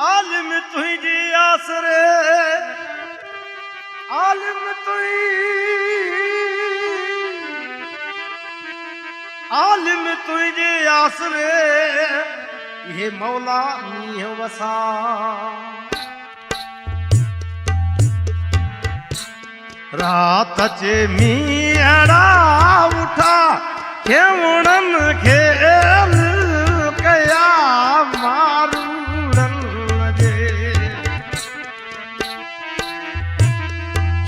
आलिम तुझी आसरे आलिम तुझे आसरे ये मौला मीह वसा रात चे मीड़ा उठा खेवणन खेल कया मारूड़न जे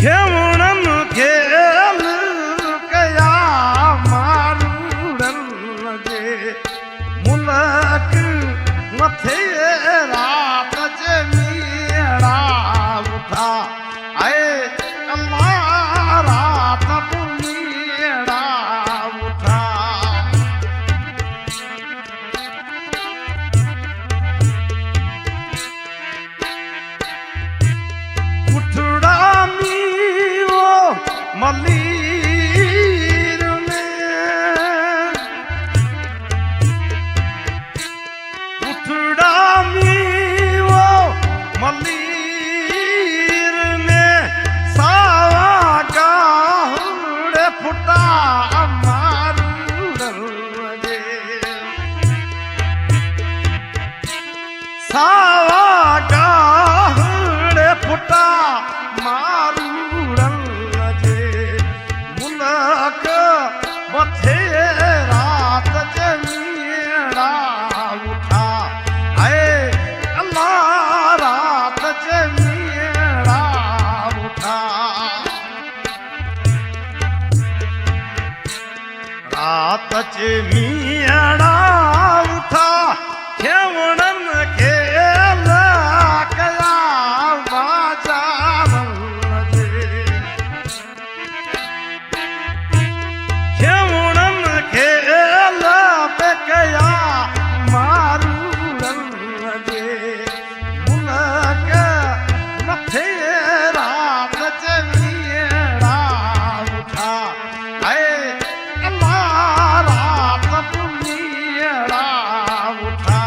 खेवणन खेल कया मारूड़न जे मुलक मथे रात चे मीड़ा उठा आए अल्लाह रात मीड़ा उठा उठड़ा मीवो मलीर में उठड़ा मीवो मलीर में सावा गाहुड़े फुटा मारूड़न जे सावा गाहुड़े फुटा मारूड़न जे मुलक मथे रात जे मीड़ा उठा आए अल्लाह रात जे मीड़ा उठा रात चे मीड़ा उठा खेवणन खेल कया बाजारन जे खेवणन खेल पे कया मारूड़न जे मुलक मथे रात चे मीड़ा उठा आए अल्लाह रात मीड़ा उठा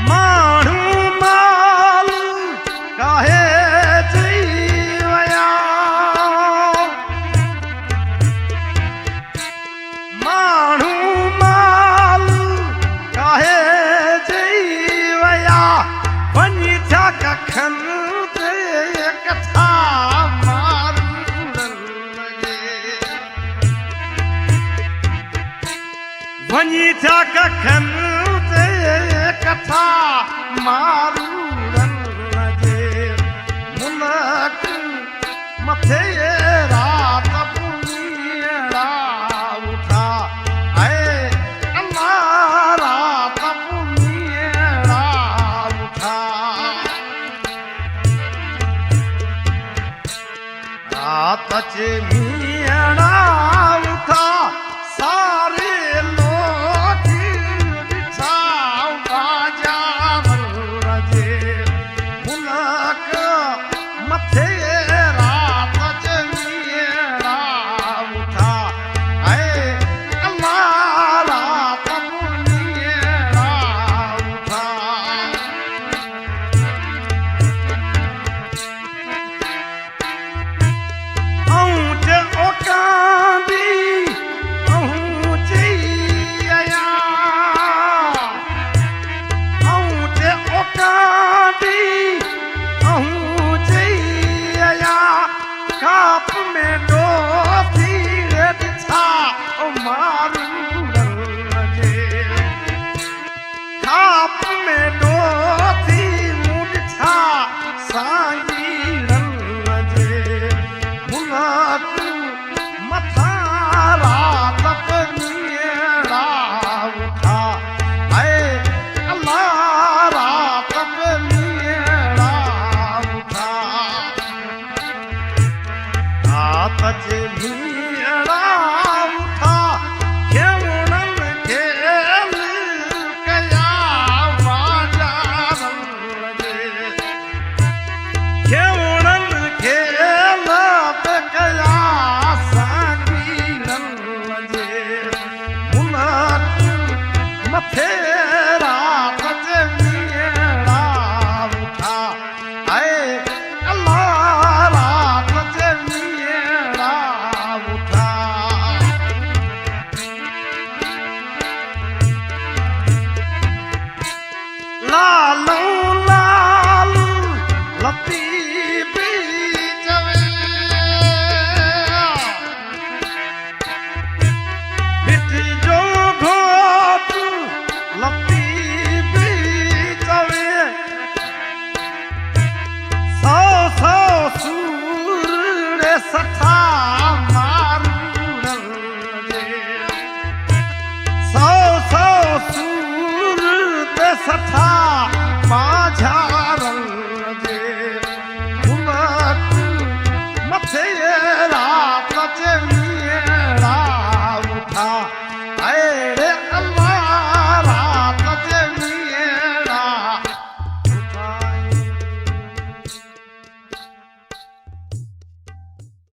माण्हू माल काहे जीवया माण्हू माल काहे जीवया वञी थिया कखन ते कथा मारूड़न जे वञी थिया कखन ते कथा मारूड़न जे मुलक मथे रात मीड़ा उठा आए अल्लाह रात मीड़ा उठा रात चे मीड़ा उठा सारे लोग बिछा बाजारन जे मुलक मथे रात चे मीड़ा उठा आए अल्लाह रात मीड़ा उठा औंठ में डोसी छा मारू जे खाप में डोसी मुझ छा सांगी जे मुलाक मथा रात नीड़ा उठा ऐ अल्लाह रात नीड़ा उठा रात जे नीड़ा उठा खेवणन खेल कया बाजारन जे खेवणन खेल पे कया सांगीरन जे मुलाक मथे रात जे नीड़ा उठा ऐ अल्लाह रात जे नीड़ा उठा लालू लाल लती बीजवे बिटी जो घोट लती बीजवे सौ सौ सूर सठा मारू जे सौ सौ सूर ते सठा